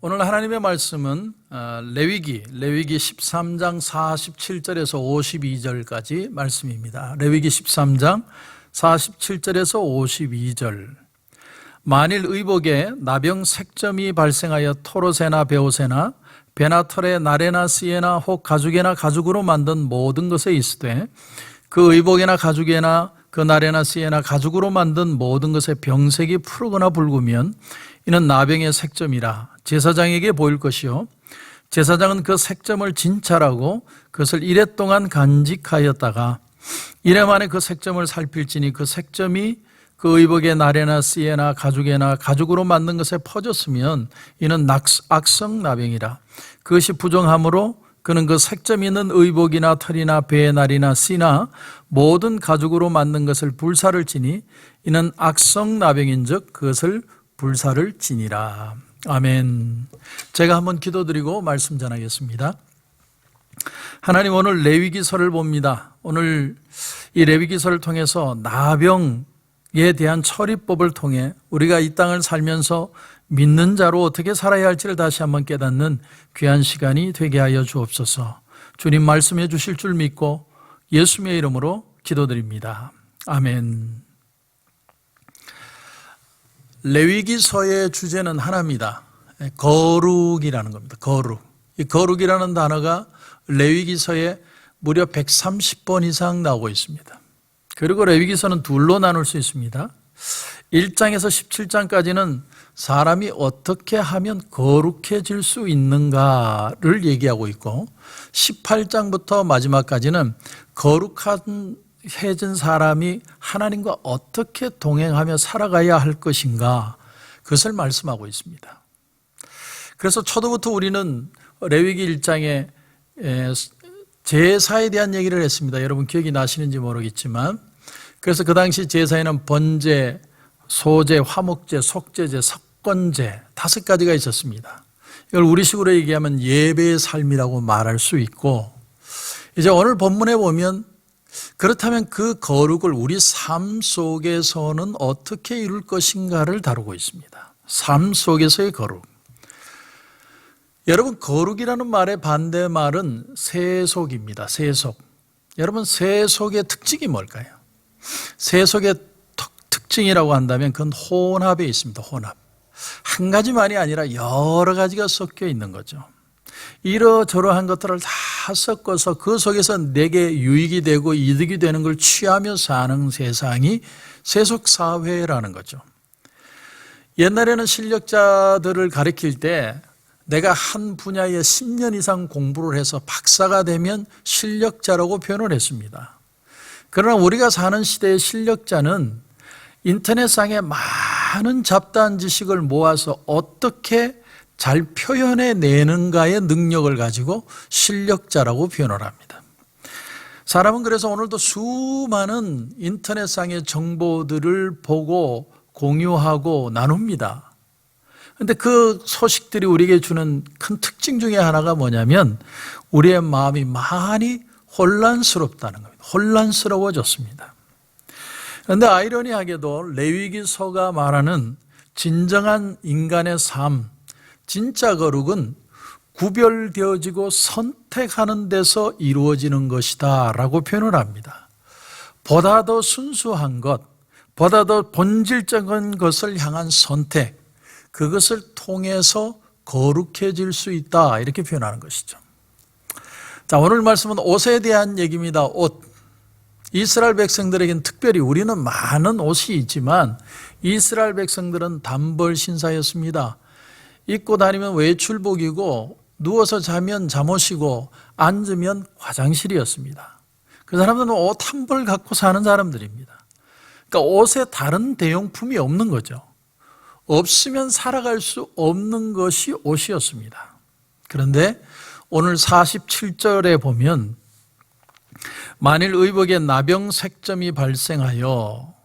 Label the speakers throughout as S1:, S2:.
S1: 오늘 하나님의 말씀은 레위기 13장 47절에서 52절까지 말씀입니다. 레위기 13장 47절에서 52절. 만일 의복에 나병 색점이 발생하여 토로새나 베오새나 배나 털에 나래나 씨에나 혹 가죽에나 가죽으로 만든 모든 것에 있으되 그 의복에나 가죽에나 그 나래나 씨에나 가죽으로 만든 모든 것에 병색이 푸르거나 붉으면 이는 나병의 색점이라 제사장에게 보일 것이요 제사장은 그 색점을 진찰하고 그것을 이래 동안 간직하였다가 이래 만에 그 색점을 살필지니 그 색점이 그 의복의 나래나 씨에나 가죽에나 가죽으로 만든 것에 퍼졌으면 이는 악성나병이라. 그것이 부정하므로 그는 그 색점 있는 의복이나 털이나 배의 날이나 씨나 모든 가죽으로 만든 것을 불사를 지니 이는 악성나병인즉 그것을 불사를 지니라. 아멘. 제가 한번 기도드리고 말씀 전하겠습니다. 하나님, 오늘 레위기서를 봅니다. 오늘 이 레위기서를 통해서 나병에 대한 처리법을 통해 우리가 이 땅을 살면서 믿는 자로 어떻게 살아야 할지를 다시 한번 깨닫는 귀한 시간이 되게 하여 주옵소서. 주님 말씀해 주실 줄 믿고 예수님의 이름으로 기도드립니다. 아멘. 레위기서의 주제는 하나입니다. 거룩이라는 겁니다. 거룩. 이 거룩이라는 단어가 레위기서에 무려 130번 이상 나오고 있습니다. 그리고 레위기서는 둘로 나눌 수 있습니다. 1장에서 17장까지는 사람이 어떻게 하면 거룩해질 수 있는가를 얘기하고 있고 18장부터 마지막까지는 거룩해진 사람이 하나님과 어떻게 동행하며 살아가야 할 것인가, 그것을 말씀하고 있습니다. 그래서 초도부터 우리는 레위기 1장에 제사에 대한 얘기를 했습니다. 여러분 기억이 나시는지 모르겠지만, 그래서 그 당시 제사에는 번제, 소제, 화목제, 속제제, 석건제 5가지가 있었습니다. 이걸 우리식으로 얘기하면 예배의 삶이라고 말할 수 있고, 이제 오늘 본문에 보면 그렇다면 그 거룩을 우리 삶 속에서는 어떻게 이룰 것인가를 다루고 있습니다. 삶 속에서의 거룩. 여러분, 거룩이라는 말의 반대말은 세속입니다. 세속. 여러분, 세속의 특징이 뭘까요? 세속의 특징이라고 한다면 그건 혼합에 있습니다. 혼합. 한 가지만이 아니라 여러 가지가 섞여 있는 거죠. 이러저러한 것들을 다 섞어서 그 속에서 내게 유익이 되고 이득이 되는 걸 취하며 사는 세상이 세속사회라는 거죠. 옛날에는 실력자들을 가리킬 때 내가 한 분야에 10년 이상 공부를 해서 박사가 되면 실력자라고 표현을 했습니다. 그러나 우리가 사는 시대의 실력자는 인터넷상에 많은 잡다한 지식을 모아서 어떻게 잘 표현해 내는가의 능력을 가지고 실력자라고 표현을 합니다. 사람은 그래서 오늘도 수많은 인터넷상의 정보들을 보고 공유하고 나눕니다. 그런데 그 소식들이 우리에게 주는 큰 특징 중에 하나가 뭐냐면 우리의 마음이 많이 혼란스럽다는 겁니다. 혼란스러워졌습니다. 그런데 아이러니하게도 레위기서가 말하는 진정한 인간의 삶, 진짜 거룩은 구별되어지고 선택하는 데서 이루어지는 것이다 라고 표현을 합니다. 보다 더 순수한 것, 보다 더 본질적인 것을 향한 선택, 그것을 통해서 거룩해질 수 있다, 이렇게 표현하는 것이죠. 자, 오늘 말씀은 옷에 대한 얘기입니다. 옷. 이스라엘 백성들에게는 특별히, 우리는 많은 옷이 있지만 이스라엘 백성들은 단벌 신사였습니다. 입고 다니면 외출복이고 누워서 자면 잠옷이고 앉으면 화장실이었습니다. 그 사람들은 옷 한 벌 갖고 사는 사람들입니다. 그러니까 옷에 다른 대용품이 없는 거죠. 없으면 살아갈 수 없는 것이 옷이었습니다. 그런데 오늘 47절에 보면 만일 의복에 나병 색점이 발생하여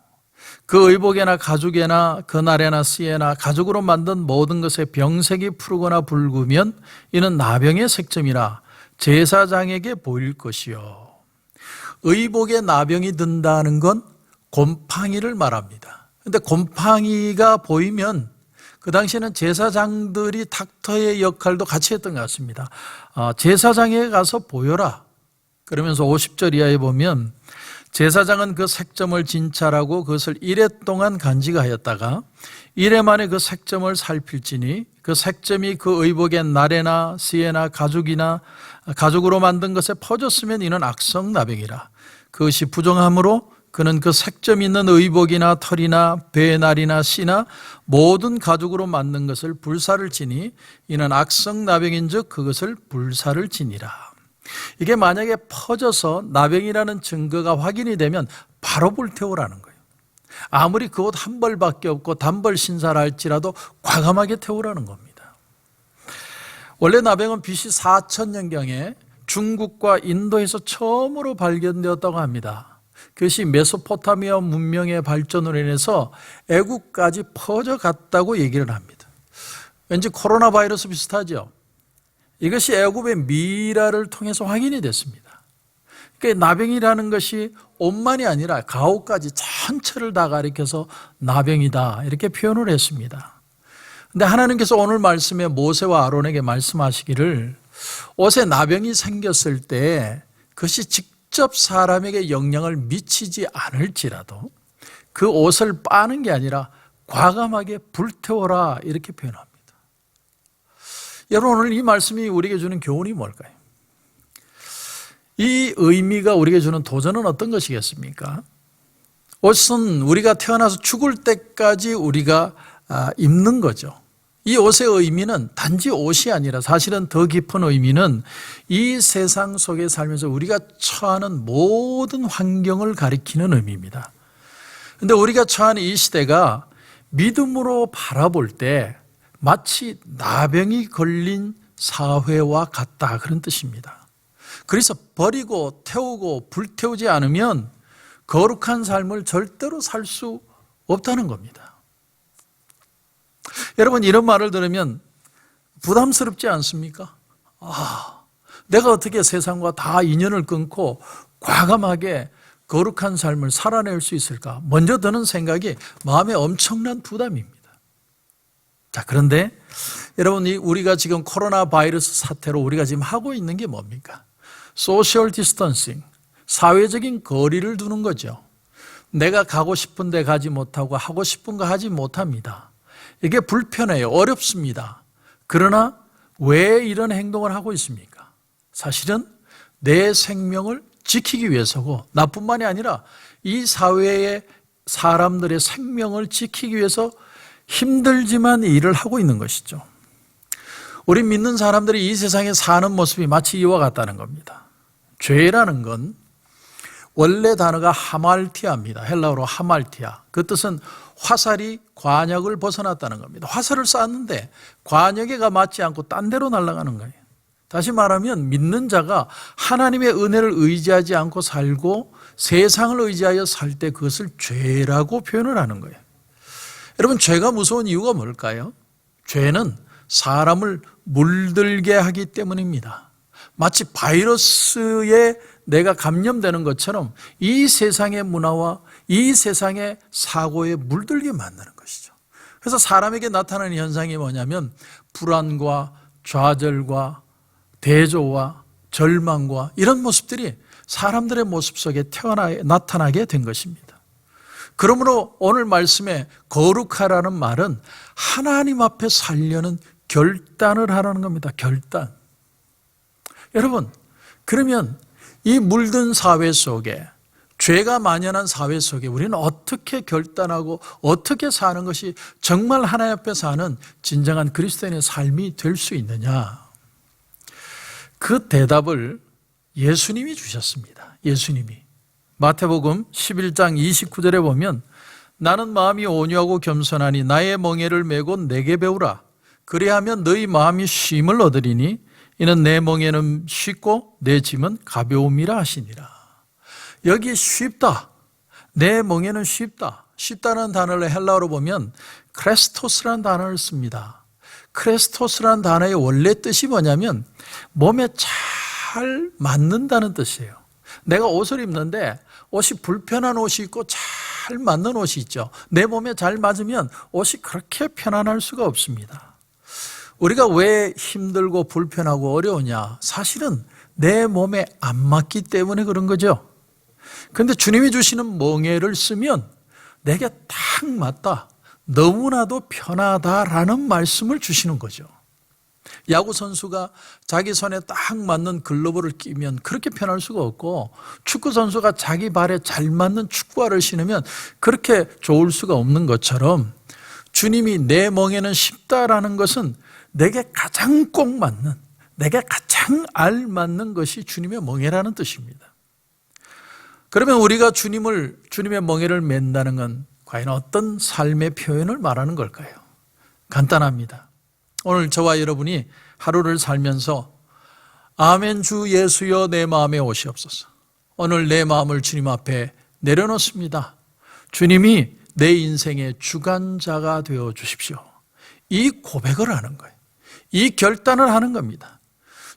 S1: 그 의복에나 가죽에나 그 나래나 씨에나 가죽으로 만든 모든 것에 병색이 푸르거나 붉으면 이는 나병의 색점이라 제사장에게 보일 것이요. 의복에 나병이 든다는 건 곰팡이를 말합니다. 그런데 곰팡이가 보이면 그 당시에는 제사장들이 닥터의 역할도 같이 했던 것 같습니다. 제사장에 가서 보여라. 그러면서 50절 이하에 보면 제사장은 그 색점을 진찰하고 그것을 이레 동안 간직하였다가 이레 만에 그 색점을 살필지니 그 색점이 그 의복의 나래나 시에나 가죽으로 만든 것에 퍼졌으면 이는 악성나병이라. 그것이 부정함으로 그는 그 색점 있는 의복이나 털이나 배날이나 씨나 모든 가죽으로 만든 것을 불사를 지니 이는 악성나병인즉 그것을 불사를 지니라. 이게 만약에 퍼져서 나병이라는 증거가 확인이 되면 바로 불태우라는 거예요. 아무리 그 옷 한 벌밖에 없고 단벌 신사를 할지라도 과감하게 태우라는 겁니다. 원래 나병은 BC 4000년경에 중국과 인도에서 처음으로 발견되었다고 합니다. 그것이 메소포타미아 문명의 발전으로 인해서 애국까지 퍼져갔다고 얘기를 합니다. 왠지 코로나 바이러스 비슷하죠? 이것이 애굽의 미라를 통해서 확인이 됐습니다. 그러니까 나병이라는 것이 옷만이 아니라 가옷까지 전체를 다 가리켜서 나병이다 이렇게 표현을 했습니다. 그런데 하나님께서 오늘 말씀에 모세와 아론에게 말씀하시기를 옷에 나병이 생겼을 때 그것이 직접 사람에게 영향을 미치지 않을지라도 그 옷을 빠는 게 아니라 과감하게 불태워라 이렇게 표현합니다. 여러분, 오늘 이 말씀이 우리에게 주는 교훈이 뭘까요? 이 의미가 우리에게 주는 도전은 어떤 것이겠습니까? 옷은 우리가 태어나서 죽을 때까지 우리가 입는 거죠. 이 옷의 의미는 단지 옷이 아니라 사실은 더 깊은 의미는 이 세상 속에 살면서 우리가 처하는 모든 환경을 가리키는 의미입니다. 그런데 우리가 처하는 이 시대가 믿음으로 바라볼 때 마치 나병이 걸린 사회와 같다 그런 뜻입니다. 그래서 버리고 태우고 불태우지 않으면 거룩한 삶을 절대로 살 수 없다는 겁니다. 여러분, 이런 말을 들으면 부담스럽지 않습니까? 내가 어떻게 세상과 다 인연을 끊고 과감하게 거룩한 삶을 살아낼 수 있을까? 먼저 드는 생각이 마음에 엄청난 부담입니다. 자, 그런데 여러분, 우리가 지금 코로나 바이러스 사태로 우리가 지금 하고 있는 게 뭡니까? 소셜 디스턴싱, 사회적인 거리를 두는 거죠. 내가 가고 싶은 데 가지 못하고 하고 싶은 거 하지 못합니다. 이게 불편해요. 어렵습니다. 그러나 왜 이런 행동을 하고 있습니까? 사실은 내 생명을 지키기 위해서고 나뿐만이 아니라 이 사회의 사람들의 생명을 지키기 위해서 힘들지만 일을 하고 있는 것이죠. 우리 믿는 사람들이 이 세상에 사는 모습이 마치 이와 같다는 겁니다. 죄라는 건 원래 단어가 하말티아입니다. 헬라어로 하말티아. 그 뜻은 화살이 관역을 벗어났다는 겁니다. 화살을 쐈는데 관역에가 맞지 않고 딴 데로 날아가는 거예요. 다시 말하면 믿는 자가 하나님의 은혜를 의지하지 않고 살고 세상을 의지하여 살 때 그것을 죄라고 표현을 하는 거예요. 여러분, 죄가 무서운 이유가 뭘까요? 죄는 사람을 물들게 하기 때문입니다. 마치 바이러스에 내가 감염되는 것처럼 이 세상의 문화와 이 세상의 사고에 물들게 만드는 것이죠. 그래서 사람에게 나타나는 현상이 뭐냐면 불안과 좌절과 대조와 절망과 이런 모습들이 사람들의 모습 속에 나타나게 된 것입니다. 그러므로 오늘 말씀에 거룩하라는 말은 하나님 앞에 살려는 결단을 하라는 겁니다. 결단. 여러분, 그러면 이 물든 사회 속에, 죄가 만연한 사회 속에 우리는 어떻게 결단하고 어떻게 사는 것이 정말 하나님 앞에 사는 진정한 그리스도인의 삶이 될 수 있느냐? 그 대답을 예수님이 주셨습니다. 예수님이. 마태복음 11장 29절에 보면 나는 마음이 온유하고 겸손하니 나의 멍에를 메고 내게 배우라. 그리하면 너희 마음이 쉼을 얻으리니 이는 내 멍에는 쉽고 내 짐은 가벼움이라 하시니라. 여기 쉽다. 내 멍에는 쉽다. 쉽다는 단어를 헬라어로 보면 크레스토스라는 단어를 씁니다. 크레스토스라는 단어의 원래 뜻이 뭐냐면 몸에 잘 맞는다는 뜻이에요. 내가 옷을 입는데 옷이 불편한 옷이 있고 잘 잘 맞는 옷이 있죠. 내 몸에 잘 맞으면 옷이 그렇게 편안할 수가 없습니다. 우리가 왜 힘들고 불편하고 어려우냐? 사실은 내 몸에 안 맞기 때문에 그런 거죠. 그런데 주님이 주시는 멍에를 쓰면 내게 딱 맞다, 너무나도 편하다라는 말씀을 주시는 거죠. 야구 선수가 자기 손에 딱 맞는 글러브를 끼면 그렇게 편할 수가 없고, 축구 선수가 자기 발에 잘 맞는 축구화를 신으면 그렇게 좋을 수가 없는 것처럼, 주님이 내 멍에는 쉽다라는 것은 내게 가장 꼭 맞는, 내게 가장 알맞는 것이 주님의 멍에라는 뜻입니다. 그러면 우리가 주님의 멍에를 맨다는 건 과연 어떤 삶의 표현을 말하는 걸까요? 간단합니다. 오늘 저와 여러분이 하루를 살면서 아멘 주 예수여 내 마음에 오시옵소서, 오늘 내 마음을 주님 앞에 내려놓습니다, 주님이 내 인생의 주관자가 되어 주십시오, 이 고백을 하는 거예요. 이 결단을 하는 겁니다.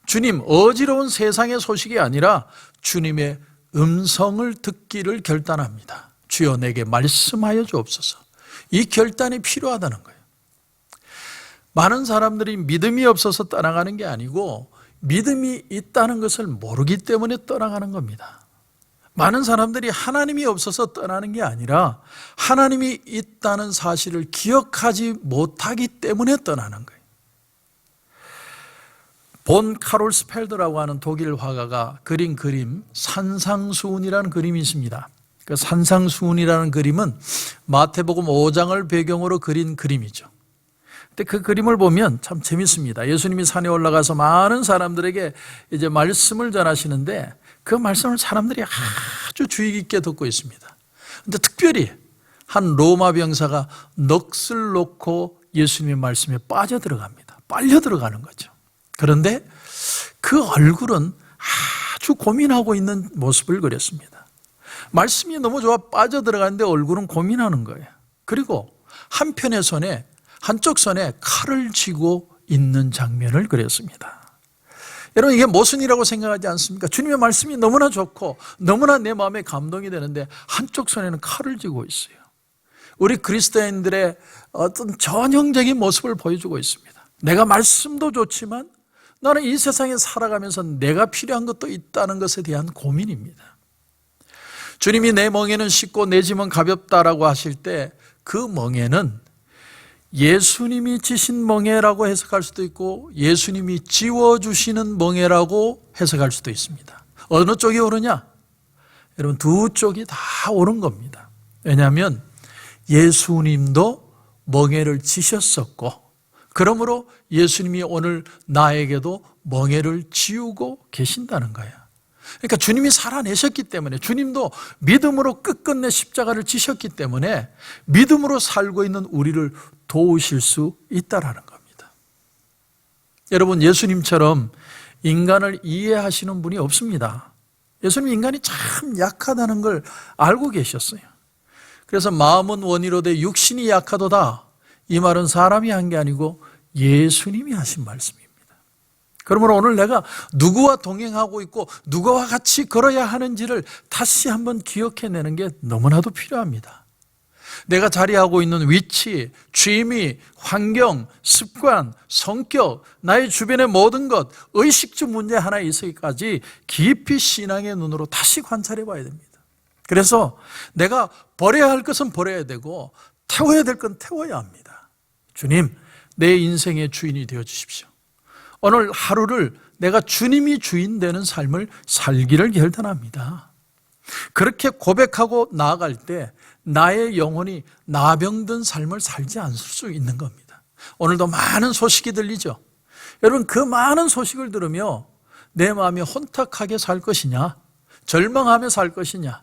S1: 주님, 어지러운 세상의 소식이 아니라 주님의 음성을 듣기를 결단합니다. 주여 내게 말씀하여 주옵소서. 이 결단이 필요하다는 거예요. 많은 사람들이 믿음이 없어서 떠나가는 게 아니고 믿음이 있다는 것을 모르기 때문에 떠나가는 겁니다. 많은 사람들이 하나님이 없어서 떠나는 게 아니라 하나님이 있다는 사실을 기억하지 못하기 때문에 떠나는 거예요. 본 카롤 스펠더라고 하는 독일 화가가 그린 그림 산상수훈이라는 그림이 있습니다. 그 산상수훈이라는 그림은 마태복음 5장을 배경으로 그린 그림이죠. 근데 그 그림을 보면 참 재밌습니다. 예수님이 산에 올라가서 많은 사람들에게 이제 말씀을 전하시는데 그 말씀을 사람들이 아주 주의 깊게 듣고 있습니다. 근데 특별히 한 로마 병사가 넋을 놓고 예수님의 말씀에 빠져 들어갑니다. 빨려 들어가는 거죠. 그런데 그 얼굴은 아주 고민하고 있는 모습을 그렸습니다. 말씀이 너무 좋아 빠져 들어가는데 얼굴은 고민하는 거예요. 그리고 한쪽 손에 칼을 쥐고 있는 장면을 그렸습니다. 여러분, 이게 모순이라고 생각하지 않습니까? 주님의 말씀이 너무나 좋고 너무나 내 마음에 감동이 되는데 한쪽 손에는 칼을 쥐고 있어요. 우리 그리스도인들의 어떤 전형적인 모습을 보여주고 있습니다. 내가 말씀도 좋지만 나는 이 세상에 살아가면서 내가 필요한 것도 있다는 것에 대한 고민입니다. 주님이 내 멍에는 쉽고 내 짐은 가볍다라고 하실 때 그 멍에는 예수님이 지신 멍에라고 해석할 수도 있고 예수님이 지워주시는 멍에라고 해석할 수도 있습니다. 어느 쪽이 옳으냐? 여러분, 두 쪽이 다 옳은 겁니다. 왜냐하면 예수님도 멍에를 지셨었고, 그러므로 예수님이 오늘 나에게도 멍에를 지우고 계신다는 거예요. 그러니까 주님이 살아내셨기 때문에, 주님도 믿음으로 끝끝내 십자가를 지셨기 때문에 믿음으로 살고 있는 우리를 도우실 수 있다라는 겁니다. 여러분, 예수님처럼 인간을 이해하시는 분이 없습니다. 예수님 인간이 참 약하다는 걸 알고 계셨어요. 그래서 마음은 원이로되 육신이 약하도다, 이 말은 사람이 한 게 아니고 예수님이 하신 말씀입니다. 그러므로 오늘 내가 누구와 동행하고 있고 누구와 같이 걸어야 하는지를 다시 한번 기억해내는 게 너무나도 필요합니다. 내가 자리하고 있는 위치, 취미, 환경, 습관, 성격, 나의 주변의 모든 것, 의식주 문제 하나 있기까지 깊이 신앙의 눈으로 다시 관찰해 봐야 됩니다. 그래서 내가 버려야 할 것은 버려야 되고 태워야 될 건 태워야 합니다. 주님, 내 인생의 주인이 되어 주십시오. 오늘 하루를 내가 주님이 주인 되는 삶을 살기를 결단합니다. 그렇게 고백하고 나아갈 때 나의 영혼이 나병든 삶을 살지 않을 수 있는 겁니다. 오늘도 많은 소식이 들리죠. 여러분, 그 많은 소식을 들으며 내 마음이 혼탁하게 살 것이냐, 절망하며 살 것이냐,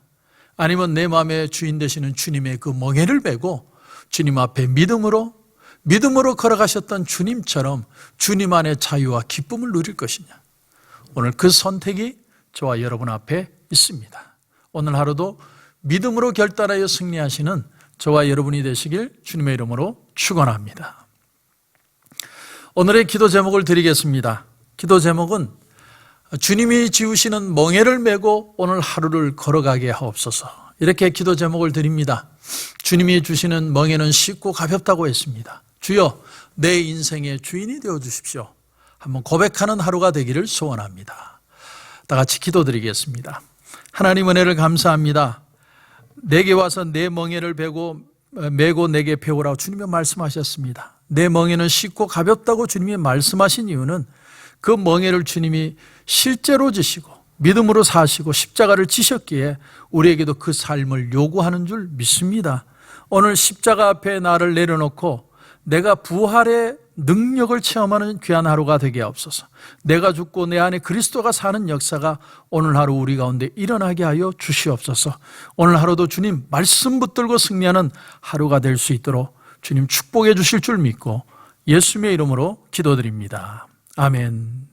S1: 아니면 내 마음의 주인 되시는 주님의 그 멍에를 메고 주님 앞에 믿음으로 걸어가셨던 주님처럼 주님 안의 자유와 기쁨을 누릴 것이냐, 오늘 그 선택이 저와 여러분 앞에 있습니다. 오늘 하루도 믿음으로 결단하여 승리하시는 저와 여러분이 되시길 주님의 이름으로 축원합니다. 오늘의 기도 제목을 드리겠습니다. 기도 제목은 주님이 지우시는 멍에를 메고 오늘 하루를 걸어가게 하옵소서, 이렇게 기도 제목을 드립니다. 주님이 주시는 멍에는 쉽고 가볍다고 했습니다. 주여, 내 인생의 주인이 되어 주십시오. 한번 고백하는 하루가 되기를 소원합니다. 다 같이 기도드리겠습니다. 하나님 은혜를 감사합니다. 내게 와서 내 멍에를 메고 내게 배우라고 주님이 말씀하셨습니다. 내 멍에는 쉽고 가볍다고 주님이 말씀하신 이유는 그 멍에를 주님이 실제로 지시고 믿음으로 사시고 십자가를 지셨기에 우리에게도 그 삶을 요구하는 줄 믿습니다. 오늘 십자가 앞에 나를 내려놓고 내가 부활의 능력을 체험하는 귀한 하루가 되게 하옵소서. 내가 죽고 내 안에 그리스도가 사는 역사가 오늘 하루 우리 가운데 일어나게 하여 주시옵소서. 오늘 하루도 주님 말씀 붙들고 승리하는 하루가 될 수 있도록 주님 축복해 주실 줄 믿고 예수님의 이름으로 기도드립니다. 아멘.